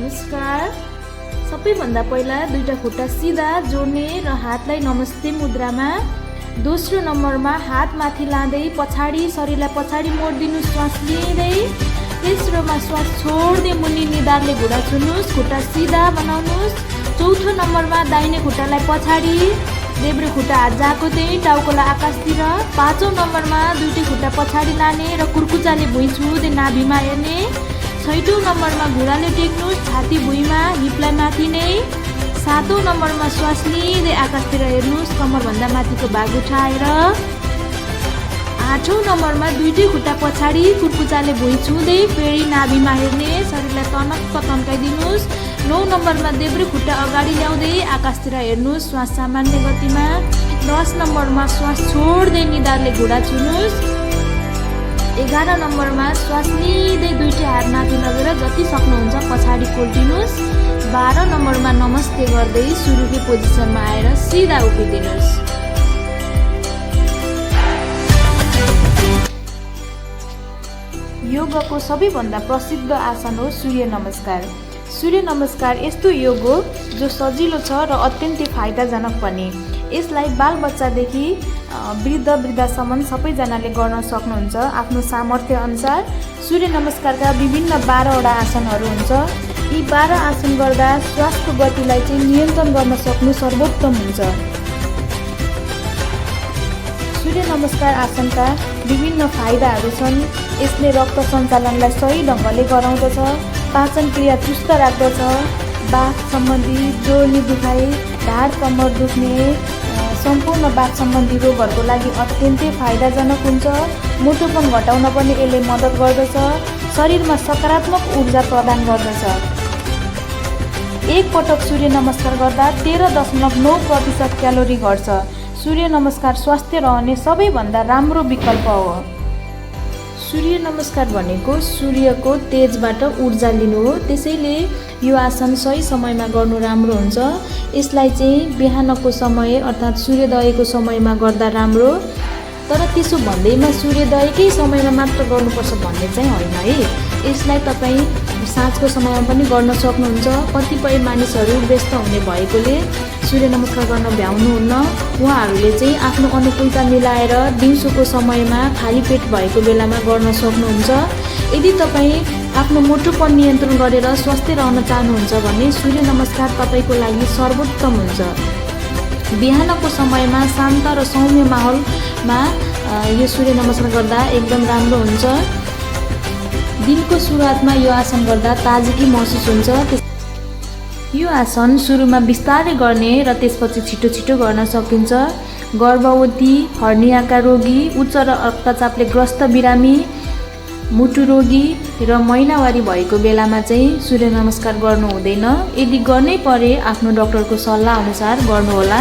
नमस्कार। सबैभन्दा पहिला दुईटा खुट्टा सिधा जोड्ने र हातलाई नमस्ते मुद्रामा। दोस्रो नम्बरमा हात माथि लाँदै पछाडि शरीरलाई पछाडि मोडिदिनु श्वास लिँदै। तेस्रोमा श्वास छोड्दै मुनि निधारले घुँडा छुनुस्, खुट्टा सिधा बनाउनुस्। चौथो नम्बरमा दाहिने खुट्टालाई पछाडि, देब्रे खुट्टा हात जाको त्यही टाउकोलाई आकाशतिर। पाँचौं नम्बरमा दुईटै खुट्टा पछाडि लाने र कुर्कुचाले भुइँ छुँदै नाभिमा हेर्ने। छैटौं नम्बरमा घुँडाले टेक्नुस्, छाती भुइँमा, हिपलाई माथि नै। सातौं नम्बरमा श्वास लिँदै आकाशतिर हेर्नुस्, कम्मरभन्दा माथिको भाग उठाएर। आठौं नम्बरमा दुईटै खुट्टा पछाडि, कुर्कुचाले भुइँ छुँदै फेरि नाभिमा हेर्ने, शरीरलाई तनक्क तन्काइदिनुस्। 9 नम्बरमा देब्रे खुट्टा अगाडि ल्याउँदै आकाशतिर हेर्नुस्, श्वास सामान्य गतिमा। 10 नम्बरमा श्वास छोड्दै निधारले घुँडा छुनुस्। 11 नम्बरमा श्वास लिँदै दुईटै हात माथि लगेर जति सक्नुहुन्छ पछाडि कोल्टिनुस्। 12 नम्बरमा नमस्ते गर्दै सुरुकै पोजिसनमा आएर सिधा उभिदिनुस्। योगको सबैभन्दा प्रसिद्ध आसन हो सूर्य नमस्कार। सूर्य नमस्कार यस्तो योग हो जो सजिलो छ र अत्यन्तै फाइदाजनक पनि। यसलाई बालबच्चादेखि वृद्धसम्म सबैजनाले गर्न सक्नुहुन्छ आफ्नो सामर्थ्य अनुसार। सूर्य नमस्कारका विभिन्न 12वटा आसनहरू हुन्छ। यी 12 आसन गर्दा श्वासको गतिलाई चाहिँ नियन्त्रण गर्न सक्नु सर्वोत्तम हुन्छ। सूर्य नमस्कार आसनका विभिन्न फाइदाहरू छन्। यसले रक्त सञ्चालनलाई सही ढङ्गले गराउँदछ, पाचन क्रिया चुस्त राख्दछ, बाथ सम्बन्धी जोर्नी दुखाइ, ढाड कम्मर दुख्ने, सम्पूर्ण बाथ सम्बन्धी रोगहरूको लागि अत्यन्तै फाइदाजनक हुन्छ। मोटोपन घटाउन पनि यसले मद्दत गर्दछ, शरीरमा सकारात्मक ऊर्जा प्रदान गर्दछ। एक पटक सूर्य नमस्कार गर्दा 13.9% क्यालोरी घट्छ। सूर्य नमस्कार स्वास्थ्य रहने सबैभन्दा राम्रो विकल्प हो। सूर्य नमस्कार भनेको सूर्यको तेजबाट ऊर्जा लिनु हो, त्यसैले यो आसन सही समयमा गर्नु राम्रो हुन्छ। यसलाई चाहिँ बिहानको समय अर्थात् सूर्योदयको समयमा गर्दा राम्रो, तर त्यसो भन्दैमा सूर्योदयकै समयमा मात्र गर्नुपर्छ भन्ने चाहिँ होइन है। यसलाई तपाईँ साँझको समयमा पनि गर्न सक्नुहुन्छ। कतिपय मानिसहरू व्यस्त हुने भएकोले सूर्य नमस्कार गर्न भ्याउनुहुन्न। उहाँहरूले चाहिँ आफ्नो अनुकूलता मिलाएर दिउँसोको समयमा खाली पेट भएको बेलामा गर्न सक्नुहुन्छ। यदि तपाईँ आफ्नो मोटोपन नियन्त्रण गरेर स्वस्थ रहन चाहनुहुन्छ भने सूर्य नमस्कार तपाईँको लागि सर्वोत्तम हुन्छ। बिहानको समयमा शान्त र सौम्य माहौलमा यो सूर्य नमस्कार गर्दा एकदम राम्रो हुन्छ। दिनको सुरुवातमा यो आसन गर्दा ताजगी महसुस हुन्छ। यो आसन सुरुमा बिस्तारै गर्ने र त्यसपछि छिटो छिटो गर्न सकिन्छ। गर्भवती, हर्नियाका रोगी, उच्च रक्तचापले ग्रस्त बिरामी, मुटु रोगी र महिनावारी भएको बेलामा चाहिँ सूर्य नमस्कार गर्नु हुँदैन। यदि गर्नै परे आफ्नो डाक्टरको सल्लाह अनुसार गर्नुहोला।